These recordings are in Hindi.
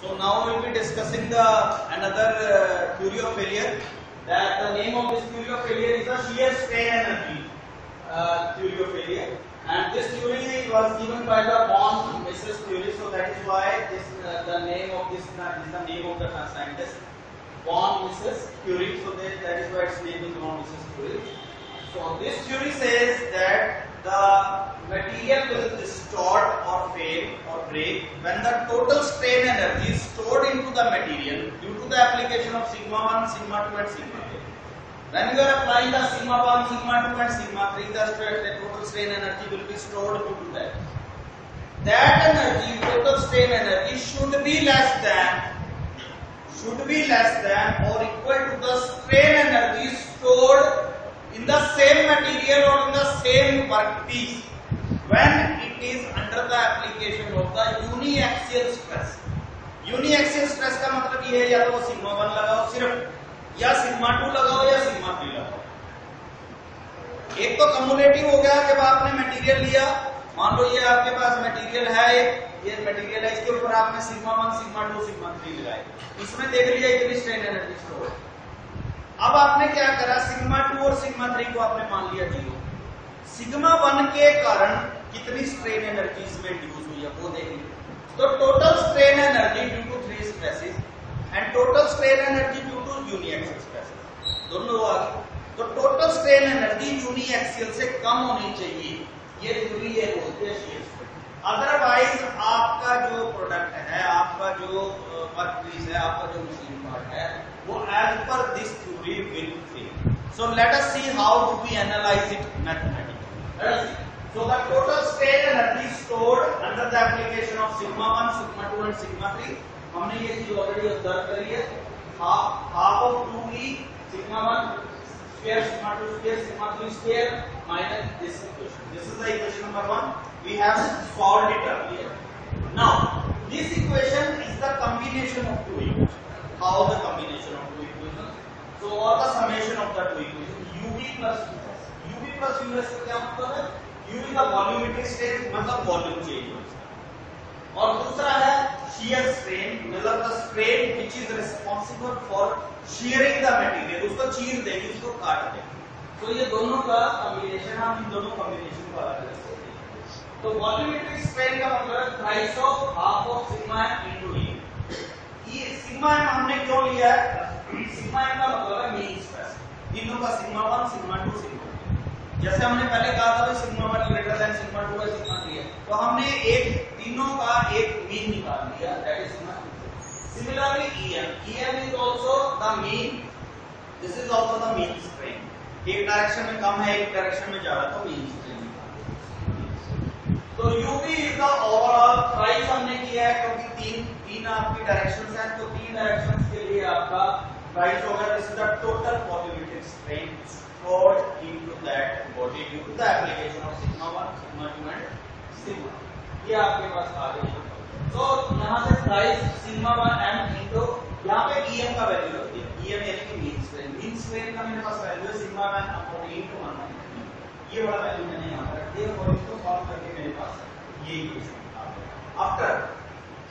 So now we will be discussing the another theory of failure. That the name of this theory of failure is the shear strain energy theory of failure. And this theory was given by the Von Mises theory. So that is why this the name of this is the name of the scientist, Von Mises theory. So that is why its name is Von Mises theory. So this theory says that the material will distort or fail or break when the total strain energy is stored into the material due to the application of sigma 1, sigma 2 and sigma 3. When you are applying the sigma 1, sigma 2 and sigma 3, the total strain energy will be stored due to that. That energy, total strain energy, should be less than or equal to the strain energy stored in the same material or in the same workpiece when it is under the application of the uniaxial stress. Uniaxial stress का मतलब ये है या तो वो सिग्मा 1 लगाओ सिर्फ, या सिग्मा 2 लगाओ या सिग्मा 3 लगाओ. एक तो कम्युलेटिव हो गया जब आपने मटेरियल लिया, मान लो ये आपके पास मटेरियल है, ये मटेरियल है, इसके ऊपर आपने सिग्मा 1, सिग्मा 2, सिग्मा 3 लगाए, इसमें देख लिया इतनी स्ट्रेन एनर्जी स्टोर. अब आपने क्या करा, सिग्मा 2 और सिग्मा 3 को आपने मान लिया 0. सिग्मा 1 के कारण कितनी स्ट्रेन एनर्जी इसमें इंड्यूस हुई है वो देख लीजिए. तो total strain energy due to 3 stresses and total strain energy due to uniaxial stresses, दोनों आ गए. तो टोटल स्ट्रेन एनर्जी यूनिएक्सियल से कम होनी चाहिए, ये थ्योरी ये बोलते हैं shear strain. अदरवाइज आपका जो प्रोडक्ट है, आपका जो वर्कपीस है, आपका जो मशीन पार्ट है, वो as per this theory will fail. So let us see how do we analyze it mathematically. Let us see. So the total strain energy stored under the application of sigma 1, sigma 2 and sigma 3, हमने ये चीज ऑलरेडी ऑब्जर्व करी है. half of 2e sigma 1 square, sigma 2 square, sigma 3 square minus this equation. This is the equation number 1. We have solved it earlier. Now this equation is the combination of two equations. How the combination of two equations? So or the summation of the two equations, ub plus us. ub plus us का क्या मतलब है? ub का वॉल्यूमेट्रिक स्ट्रेन मतलब वॉल्यूम चेंज हो इसका, और दूसरा है shear strain मतलब the strain which is responsible for shearing the material, उसको चीर देगी, उसको काट देगी. तो ये दोनों का कॉम्बिनेशन, हम इन दोनों कॉम्बिनेशन को अलग अलग करते हैं. तो वॉल्यूमेट्रिक स्ट्रेन का मतलब है thrice of half of sigma into e. ये सिग्मा एम हमने क्यों लिया है? सिग्मा एम का मतलब है मीन स्ट्रेस, तीनों का सिग्मा 1, सिग्मा 2, सिग्मा 3. जैसे हमने पहले कहा था सिग्मा 1 ग्रेटर देन सिग्मा 2 है, सिग्मा 3 है, तो हमने एक तीनों का एक मीन निकाल लिया, that is sigma 2. Similarly em is also the mean, this is also the mean strain. एक डायरेक्शन में कम है, एक डायरेक्शन में ज्यादा, तो मीन स्ट्रेन. तो ub is the overall price हमने किया है क्योंकि तीन आपकी डायरेक्शंस हैं, तो तीन डायरेक्शंस के लिए आपका प्राइस होगा. This is the total volumetric strain stored into that body due to the application of sigma 1, sigma 2 and sigma. ये आपके पास आ गई. तो यहाँ से प्राइस सिग्मा 1 m into यहाँ पे em का वैल्यू रखती है, em यानी कि मीन स्ट्रेन. मीन स्ट्रेन का मेरे पास वैल्यू है सिग्मा 1 अपॉन into 1. ये वाला वैल्यू मैंने यहाँ पर रख दिया और इसको सॉल्व करके मेरे पास ये इक्वेशन आ गया. आफ्टर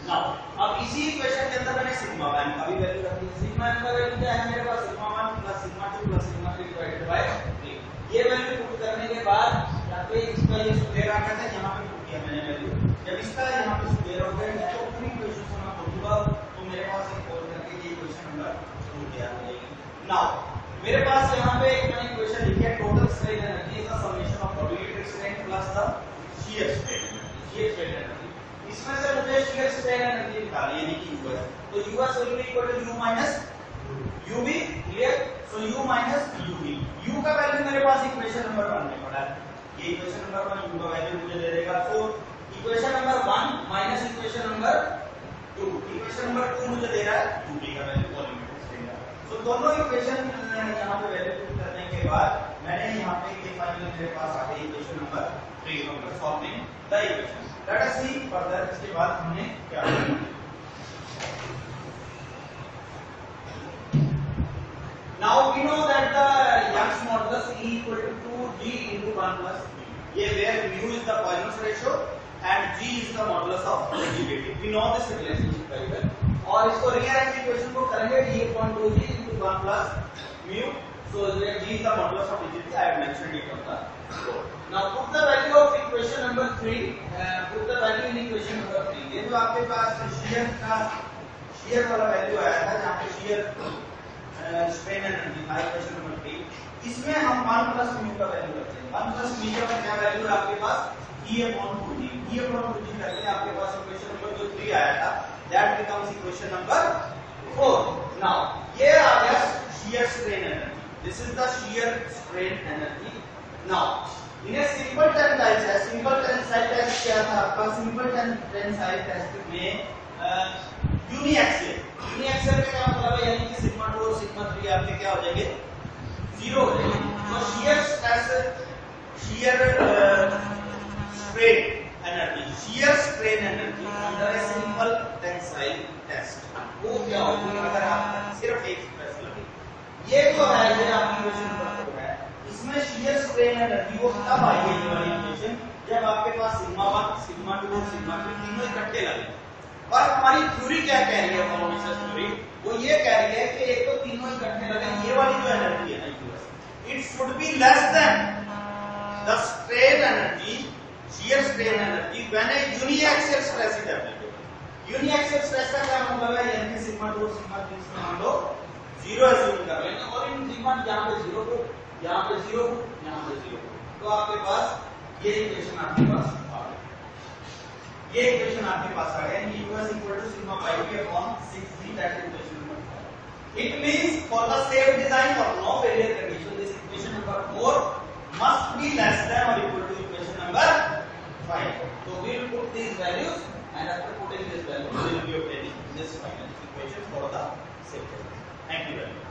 नाउ अब इसी इक्वेशन के अंदर मैंने सिग्मा 1 का भी वैल्यू रख दिया. सिग्मा 1 का वैल्यू क्या है मेरे पास? Sigma 1 plus sigma 2 plus sigma 3 divided by 3. ये वैल्यू पुट करने के बाद यहाँ पे इसका ये स्क्वायर आ गया था, यहाँ पे पुट किया मैंने वैल्यू. जब इसका यहाँ पे स्क्वायर हो गया तो पूरी इक्वेशन से मैं खोलूंगा तो मेरे पास एक और करके ये इक्वेशन नंबर 2 तैयार हो जाएगी. नाउ मेरे पास यहाँ पे एक मैंने इक्वेशन लिखी है, total strain energy is the summation of volumetric strain plus the shear strain energy. इसमें से मुझे shear strain एनर्जी निकालनी है, यानी कि us. तो us will be equal to u minus ub, clear? So u minus ub. u का वैल्यू मेरे पास इक्वेशन नंबर 1 में पड़ा है. ये इक्वेशन नंबर 1 u का वैल्यू मुझे दे देगा. तो equation number 1 minus equation number 2. Equation number 2 मुझे दे रहा है ub का वैल्यू वॉल्यूमेट्रिक स्ट्रेन का. तो दोनों इक्वेशन यहाँ पे वैल्यू पुट करने के बाद मैंने यहाँ पे ये फाइनल मेरे पास आ गई equation number 3 number solving the equation. Let us see further इसके बाद हमने क्या किया. Now we know that the Young's modulus E equal to 2g into 1 plus b. ये where mu is the Poisson's ratio and g is the modulus of rigidity. We know this relationship very well. और इसको रीअरेंज इक्वेशन को करेंगे d upon 2g into 1 plus mu. So g is the modulus of rigidity. I have mentioned it on the board. Now put the value of equation number 3. Put the value in equation number 3. ये जो आपके पास shear वाला वैल्यू आया था जहाँ पे shear strain एनर्जी था इक्वेशन नंबर 3, इसमें हम 1 plus mu का वैल्यू रखते हैं. 1 plus mu का क्या वैल्यू है आपके पास? E upon 2g. E upon 2g करके आपके पास इक्वेशन नंबर जो 3 आया था that becomes equation number 4. Now ये आ गया shear strain energy. This is the shear strain energy. Now in a simple tensile test क्या था आपका? Simple tensile test में यूनिएक्सियल में क्या मतलब है, यानी कि सिग्मा 2 और सिग्मा 3 आपके क्या हो जाएंगे? 0 हो जाएंगे. तो shear strain energy under a simple tensile test वो क्या होगी अगर आप सिर्फ एक स्ट्रेस लगे. ये जो है ये आपकी इक्वेशन नंबर 4 है. इसमें shear strain energy वो तब आएगी ये वाली इक्वेशन जब आपके पास सिग्मा 1 सिग्मा 2 और सिग्मा 3 तीनों इकट्ठे लगे. और हमारी थ्योरी क्या कह रही है? कॉलोनिसेस थ्योरी वो ये कह रही है कि एक तो तीनों इकट्ठे लगे, ये वाली जो एनर्जी है ना it should be less than the strain energy shear strain energy when a uniaxial stress is applied. Uniaxial stress का क्या मतलब है? यानी सिग्मा 2 सिग्मा 3 से मान लो 0 एज्यूम कर लेंगे और इन सिग्मा यहाँ पे 0 को, यहाँ पे 0 को, यहाँ पे 0 को, तो आपके पास ये इक्वेशन आपके पास आ गया. ये इक्वेशन आपके पास आ गया. U is equal to sigma pi k upon 6g. That is equation number 4. It means for the safe design or no failure condition this equation number 4 must be less than or equal to equation number 5. So we will put these values and after putting this value we will be obtaining this final equation for the safe design. Thank you very much.